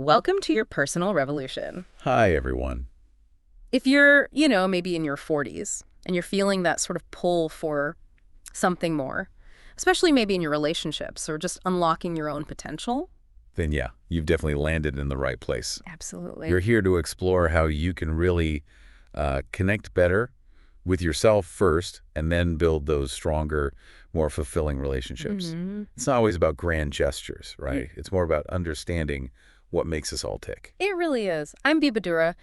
Welcome to your personal revolution. Hi, everyone. If you're, maybe in your 40s and you're feeling that sort of pull for something more, especially maybe in your relationships or just unlocking your own potential. Then yeah, you've definitely landed in the right place. Absolutely. You're here to explore how you can really connect better with yourself first and then build those stronger, more fulfilling relationships. It's not always about grand gestures, right? It's more about understanding what makes us all tick. It really is. I'm Bibadura,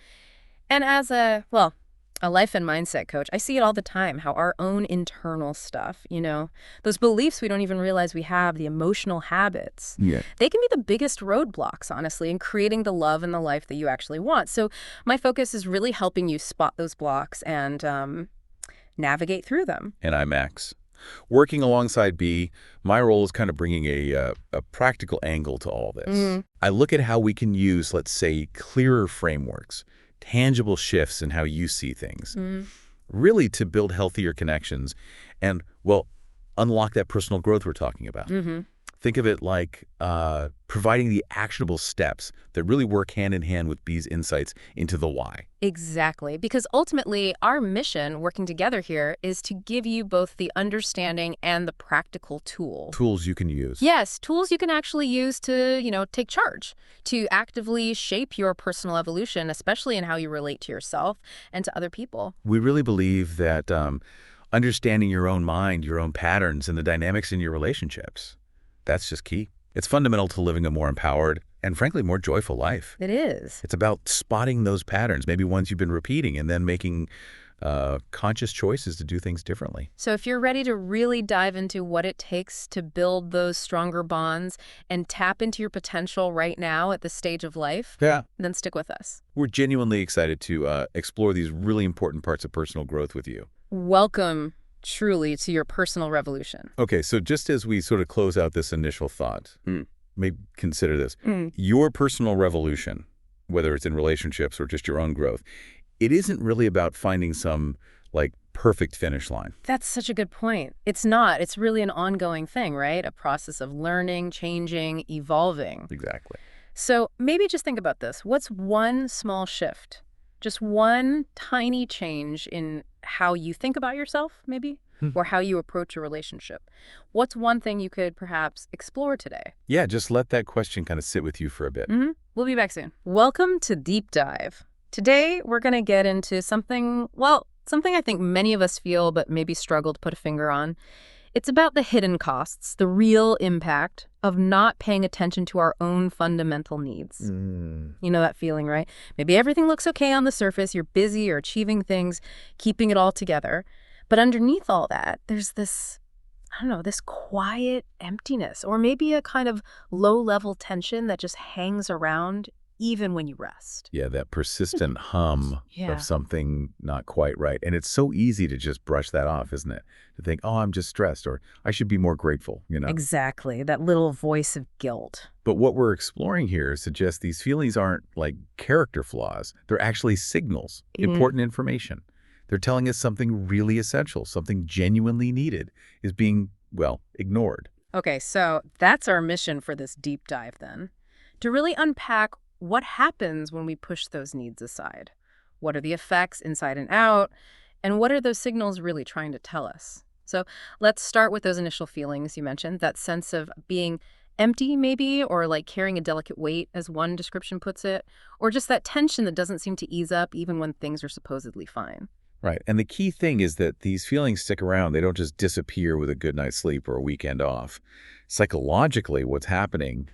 and as a life and mindset coach, I see it all the time, how our own internal stuff, those beliefs we don't even realize we have, the emotional habits, they can be the biggest roadblocks, honestly, in creating the love and the life that you actually want. So my focus is really helping you spot those blocks and navigate through them. And I'm Max. Working alongside B, my role is kind of bringing a practical angle to all this. I look at how we can use, let's say, clearer frameworks, tangible shifts in how you see things, really to build healthier connections and, well, unlock that personal growth we're talking about. Think of it like providing the actionable steps that really work hand in hand with B's insights into the why. Exactly, because ultimately our mission working together here is to give you both the understanding and the practical tools. Tools you can use. Yes, tools you can actually use to, take charge, to actively shape your personal evolution, especially in how you relate to yourself and to other people. We really believe that understanding your own mind, your own patterns, and the dynamics in your relationships, that's just key. It's fundamental to living a more empowered and, frankly, more joyful life. It is. It's about spotting those patterns, maybe ones you've been repeating, and then making conscious choices to do things differently. So if you're ready to really dive into what it takes to build those stronger bonds and tap into your potential right now at this stage of life, then stick with us. We're genuinely excited to explore these really important parts of personal growth with you. Welcome, truly, to your personal revolution. Okay, so just as we sort of close out this initial thought, maybe consider this. Your personal revolution, whether it's in relationships or just your own growth, it isn't really about finding some, perfect finish line. That's such a good point. It's not. It's really an ongoing thing, right? A process of learning, changing, evolving. Exactly. So maybe just think about this. What's one small shift? Just one tiny change in how you think about yourself, maybe, or how you approach a relationship. What's one thing you could perhaps explore today? Yeah, just let that question kind of sit with you for a bit. We'll be back soon. Welcome to Deep Dive. Today, we're going to get into something I think many of us feel but maybe struggle to put a finger on. It's about the hidden costs, the real impact of not paying attention to our own fundamental needs. You know that feeling, right? Maybe everything looks okay on the surface, you're busy, you're achieving things, keeping it all together. But underneath all that, there's this quiet emptiness, or maybe a kind of low-level tension that just hangs around even when you rest. Yeah, that persistent hum of something not quite right. And it's so easy to just brush that off, isn't it? To think, oh, I'm just stressed, or I should be more grateful, Exactly, that little voice of guilt. But what we're exploring here suggests these feelings aren't like character flaws. They're actually signals, important information. They're telling us something really essential, something genuinely needed is being, ignored. Okay, so that's our mission for this deep dive then. To really unpack what happens when we push those needs aside? What are the effects inside and out? And what are those signals really trying to tell us? So let's start with those initial feelings you mentioned, that sense of being empty maybe, or like carrying a delicate weight, as one description puts it, or just that tension that doesn't seem to ease up even when things are supposedly fine. Right. And the key thing is that these feelings stick around. They don't just disappear with a good night's sleep or a weekend off. Psychologically, what's happening,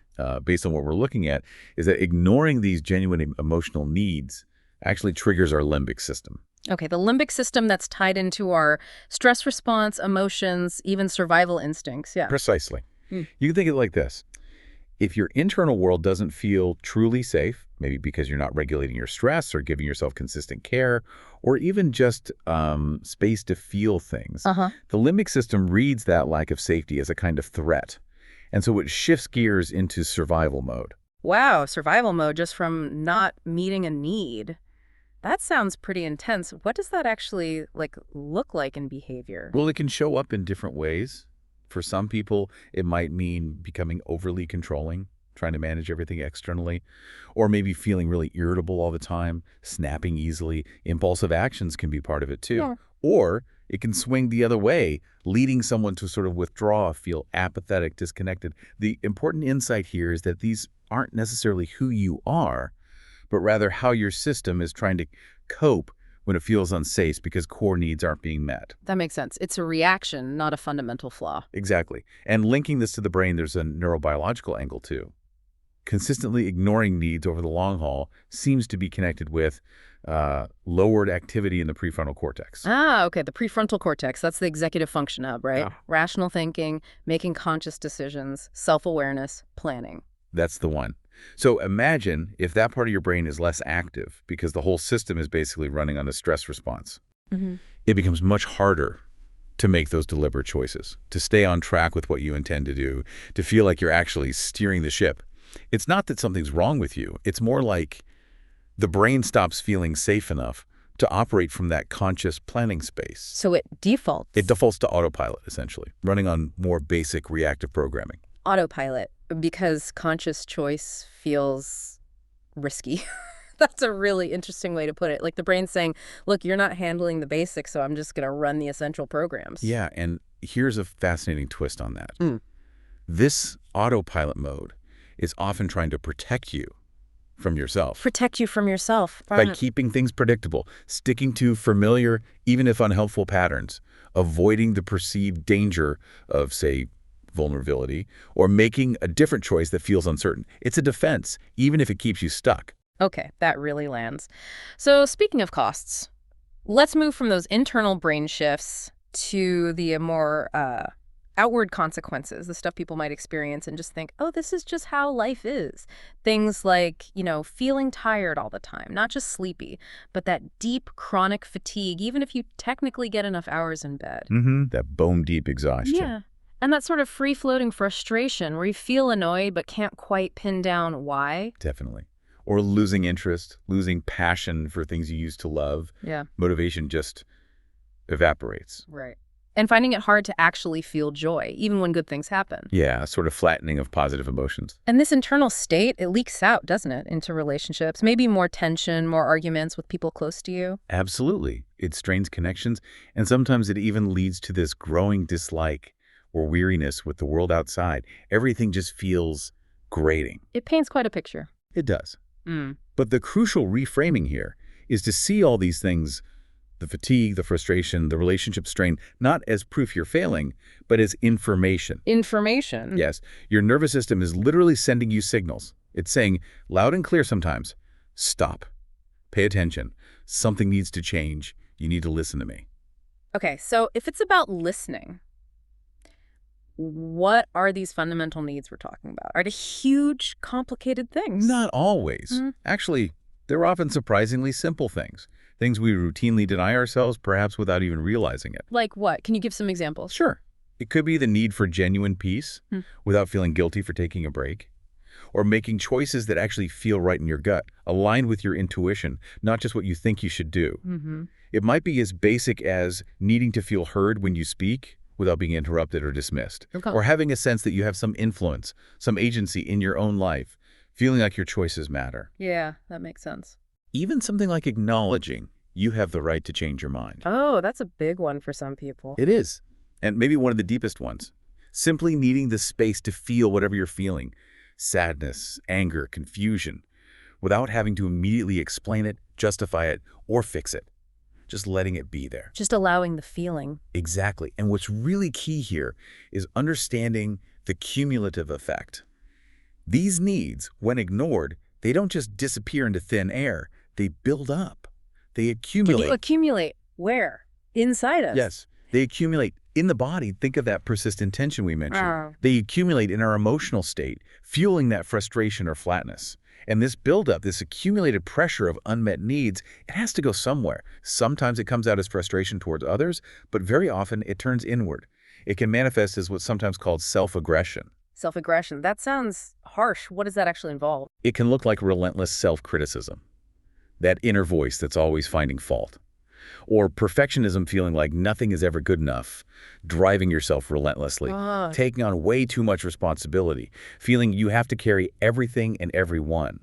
based on what we're looking at, is that ignoring these genuine emotional needs actually triggers our limbic system. Okay, the limbic system that's tied into our stress response, emotions, even survival instincts. Yeah. Precisely. You can think of it like this. If your internal world doesn't feel truly safe, maybe because you're not regulating your stress or giving yourself consistent care, or even just space to feel things, the limbic system reads that lack of safety as a kind of threat. And so it shifts gears into survival mode. Wow, survival mode just from not meeting a need. That sounds pretty intense. What does that actually look like in behavior? Well, it can show up in different ways. For some people, it might mean becoming overly controlling, trying to manage everything externally, or maybe feeling really irritable all the time, snapping easily. Impulsive actions can be part of it too. Yeah. Or it can swing the other way, leading someone to sort of withdraw, feel apathetic, disconnected. The important insight here is that these aren't necessarily who you are, but rather how your system is trying to cope when it feels unsafe because core needs aren't being met. That makes sense. It's a reaction, not a fundamental flaw. Exactly. And linking this to the brain, there's a neurobiological angle too. Consistently ignoring needs over the long haul seems to be connected with lowered activity in the prefrontal cortex. Ah, okay. The prefrontal cortex, that's the executive function hub, right? Yeah. Rational thinking, making conscious decisions, self-awareness, planning. That's the one. So imagine if that part of your brain is less active because the whole system is basically running on a stress response. It becomes much harder to make those deliberate choices, to stay on track with what you intend to do, to feel like you're actually steering the ship. It's not that something's wrong with you. It's more like the brain stops feeling safe enough to operate from that conscious planning space. So it defaults. It defaults to autopilot, essentially, running on more basic reactive programming. Autopilot, because conscious choice feels risky. That's a really interesting way to put it. Like the brain's saying, look, you're not handling the basics, so I'm just going to run the essential programs. Yeah, and here's a fascinating twist on that. This autopilot mode is often trying to protect you from yourself. Protect you from yourself. By keeping things predictable, sticking to familiar, even if unhelpful patterns, avoiding the perceived danger of, say, vulnerability, or making a different choice that feels uncertain. It's a defense, even if it keeps you stuck. Okay, that really lands. So speaking of costs, let's move from those internal brain shifts to the more outward consequences, the stuff people might experience and just think, oh, this is just how life is. Things like, feeling tired all the time, not just sleepy, but that deep chronic fatigue, even if you technically get enough hours in bed. That bone-deep exhaustion. Yeah. And that sort of free-floating frustration where you feel annoyed but can't quite pin down why. Definitely. Or losing interest, losing passion for things you used to love. Yeah. Motivation just evaporates. Right. And finding it hard to actually feel joy, even when good things happen. Yeah, sort of flattening of positive emotions. And this internal state, it leaks out, doesn't it, into relationships? Maybe more tension, more arguments with people close to you? Absolutely. It strains connections, and sometimes it even leads to this growing dislike or weariness with the world outside. Everything just feels grating. It paints quite a picture. It does. But the crucial reframing here is to see all these things, the fatigue, the frustration, the relationship strain, not as proof you're failing, but as information. Information? Yes. Your nervous system is literally sending you signals. It's saying, loud and clear sometimes, stop, pay attention, something needs to change, you need to listen to me. Okay, so if it's about listening, what are these fundamental needs we're talking about? Are they huge, complicated things? Not always. Actually, they're often surprisingly simple things. Things we routinely deny ourselves, perhaps without even realizing it. Like what? Can you give some examples? Sure. It could be the need for genuine peace without feeling guilty for taking a break, or making choices that actually feel right in your gut, aligned with your intuition, not just what you think you should do. It might be as basic as needing to feel heard when you speak without being interrupted or dismissed, or having a sense that you have some influence, some agency in your own life, feeling like your choices matter. Yeah, that makes sense. Even something like acknowledging you have the right to change your mind. Oh, that's a big one for some people. It is, and maybe one of the deepest ones. Simply needing the space to feel whatever you're feeling, sadness, anger, confusion, without having to immediately explain it, justify it, or fix it. Just letting it be there. Just allowing the feeling. Exactly. And what's really key here is understanding the cumulative effect. These needs, when ignored, they don't just disappear into thin air. They build up. They accumulate. Can you accumulate? Where? Inside us? Yes. They accumulate in the body. Think of that persistent tension we mentioned. They accumulate in our emotional state, fueling that frustration or flatness. And this buildup, this accumulated pressure of unmet needs, it has to go somewhere. Sometimes it comes out as frustration towards others, but very often it turns inward. It can manifest as what's sometimes called self-aggression. Self-aggression. That sounds harsh. What does that actually involve? It can look like relentless self-criticism. That inner voice that's always finding fault. Or perfectionism, feeling like nothing is ever good enough, driving yourself relentlessly, Ah, taking on way too much responsibility, feeling you have to carry everything and everyone.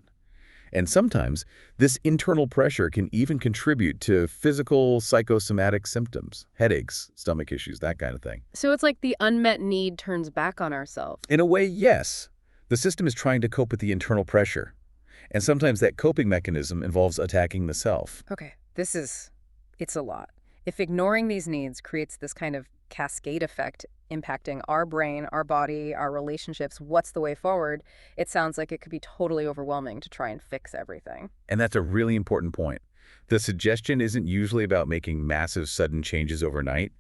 And sometimes this internal pressure can even contribute to physical psychosomatic symptoms, headaches, stomach issues, that kind of thing. so it's like the unmet need turns back on ourselves. In a way, yes. The system is trying to cope with the internal pressure. And sometimes that coping mechanism involves attacking the self. Okay, it's a lot. If ignoring these needs creates this kind of cascade effect impacting our brain, our body, our relationships, what's the way forward? It sounds like it could be totally overwhelming to try and fix everything. And that's a really important point. The suggestion isn't usually about making massive sudden changes overnight.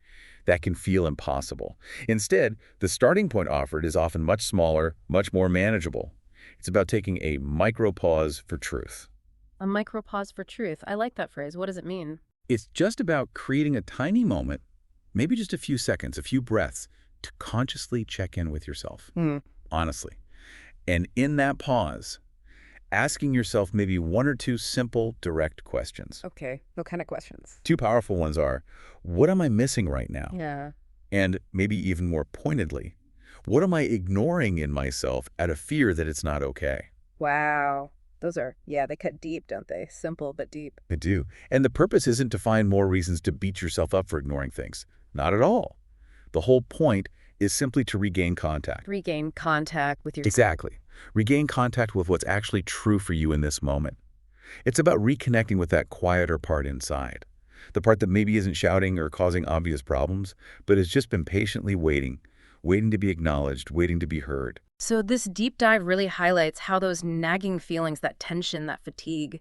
That can feel impossible. Instead, the starting point offered is often much smaller, much more manageable. It's about taking a micro pause for truth. A micro pause for truth. I like that phrase. What does it mean? It's just about creating a tiny moment, maybe just a few seconds, a few breaths, to consciously check in with yourself, honestly. And in that pause, asking yourself maybe one or two simple, direct questions. Okay, what kind of questions? Two powerful ones are, what am I missing right now? Yeah. And maybe even more pointedly, what am I ignoring in myself out of fear that it's not okay? Wow. They cut deep, don't they? Simple but deep. I do. And the purpose isn't to find more reasons to beat yourself up for ignoring things. Not at all. The whole point is simply to regain contact. Regain contact with yourself. Exactly. Regain contact with what's actually true for you in this moment. It's about reconnecting with that quieter part inside. The part that maybe isn't shouting or causing obvious problems, but has just been patiently waiting to be acknowledged, waiting to be heard. So this deep dive really highlights how those nagging feelings, that tension, that fatigue,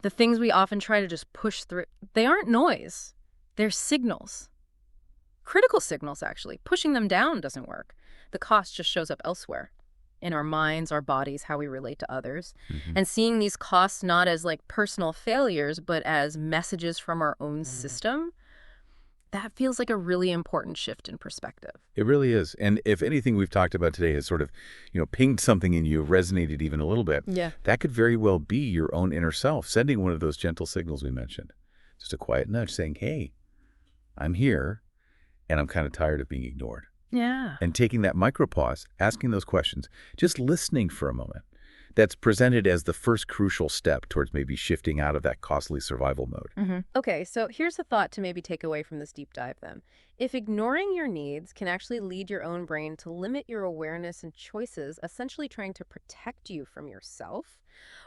the things we often try to just push through, they aren't noise. They're signals. Critical signals, actually. Pushing them down doesn't work. The cost just shows up elsewhere. In our minds, our bodies, how we relate to others. And seeing these costs not as like personal failures, but as messages from our own system, that feels like a really important shift in perspective. It really is. And if anything we've talked about today has sort of, pinged something in you, resonated even a little bit, Yeah. that could very well be your own inner self sending one of those gentle signals we mentioned. Just a quiet nudge saying, hey, I'm here, and I'm kind of tired of being ignored. Yeah. And taking that micropause, asking those questions, just listening for a moment, that's presented as the first crucial step towards maybe shifting out of that costly survival mode. Okay, so here's a thought to maybe take away from this deep dive then. If ignoring your needs can actually lead your own brain to limit your awareness and choices, essentially trying to protect you from yourself,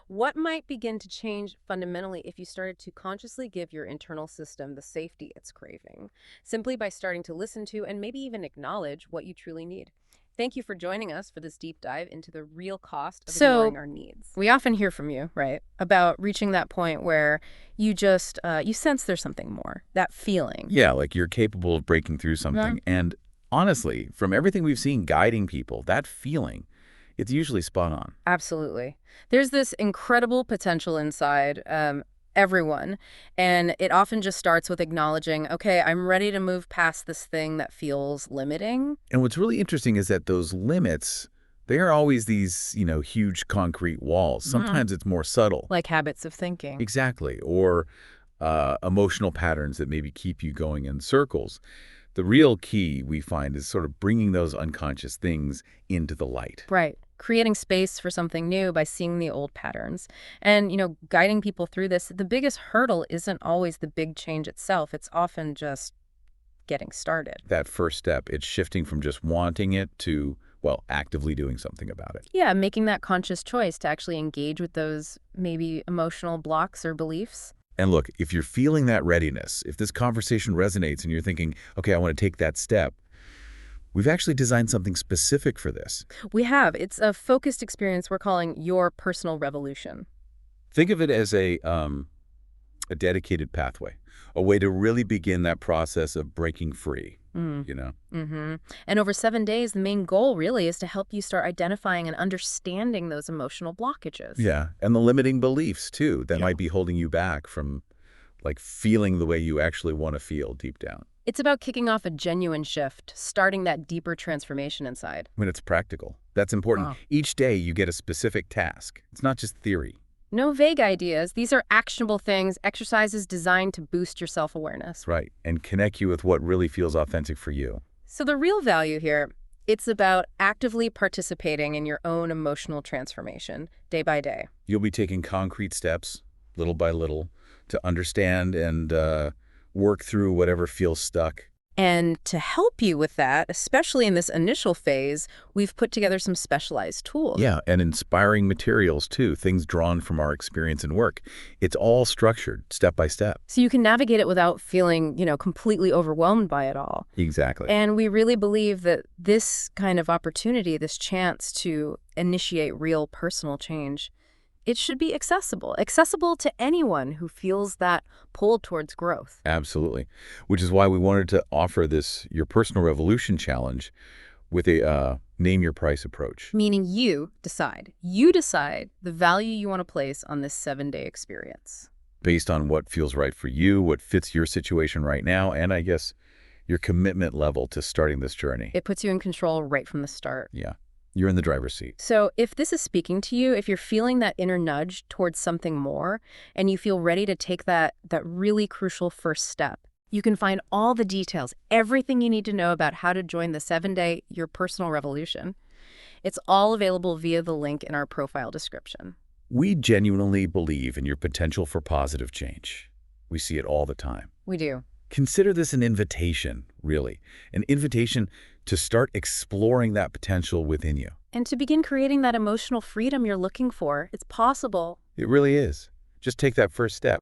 what might begin to change fundamentally if you started to consciously give your internal system the safety it's craving, simply by starting to listen to and maybe even acknowledge what you truly need? Thank you for joining us for this deep dive into the real cost of ignoring our needs. We often hear from you, right, about reaching that point where you just, you sense there's something more, that feeling. Yeah, like you're capable of breaking through something. And honestly, from everything we've seen guiding people, that feeling, it's usually spot on. Absolutely. There's this incredible potential inside everyone, and it often just starts with acknowledging, okay, I'm ready to move past this thing that feels limiting. And what's really interesting is that those limits, they are always these, huge concrete walls. Sometimes it's more subtle. Like habits of thinking. Exactly. Or emotional patterns that maybe keep you going in circles. The real key, we find, is sort of bringing those unconscious things into the light. Right. Creating space for something new by seeing the old patterns. And, guiding people through this, the biggest hurdle isn't always the big change itself. It's often just getting started. That first step, it's shifting from just wanting it to, well, actively doing something about it. Yeah, making that conscious choice to actually engage with those maybe emotional blocks or beliefs. And look, if you're feeling that readiness, if this conversation resonates and you're thinking, okay, I want to take that step, we've actually designed something specific for this. We have. It's a focused experience we're calling Your Personal Revolution. Think of it as a dedicated pathway, a way to really begin that process of breaking free, And over 7 days, the main goal really is to help you start identifying and understanding those emotional blockages. Yeah, and the limiting beliefs, too, that might be holding you back from, like, feeling the way you actually want to feel deep down. It's about kicking off a genuine shift, starting that deeper transformation inside. When it's practical. That's important. Each day you get a specific task. It's not just theory. No vague ideas. These are actionable things, exercises designed to boost your self-awareness. Right, and connect you with what really feels authentic for you. So the real value here, it's about actively participating in your own emotional transformation day by day. You'll be taking concrete steps, little by little, to understand and work through whatever feels stuck. And to help you with that, especially in this initial phase, we've put together some specialized tools. Yeah, and inspiring materials, too, things drawn from our experience and work. It's all structured, step by step. So you can navigate it without feeling, completely overwhelmed by it all. Exactly. And we really believe that this kind of opportunity, this chance to initiate real personal change, it should be accessible to anyone who feels that pull towards growth. Absolutely. Which is why we wanted to offer this Your Personal Revolution Challenge with a name your price approach. Meaning you decide. You decide the value you want to place on this 7-day experience. Based on what feels right for you, what fits your situation right now, and I guess your commitment level to starting this journey. It puts you in control right from the start. Yeah. You're in the driver's seat. So if this is speaking to you, if you're feeling that inner nudge towards something more, and you feel ready to take that really crucial first step, you can find all the details, everything you need to know about how to join the 7-day Your Personal Revolution. It's all available via the link in our profile description. We genuinely believe in your potential for positive change. We see it all the time. We do. Consider this an invitation, really. An invitation to start exploring that potential within you. And to begin creating that emotional freedom you're looking for. It's possible. It really is. Just take that first step.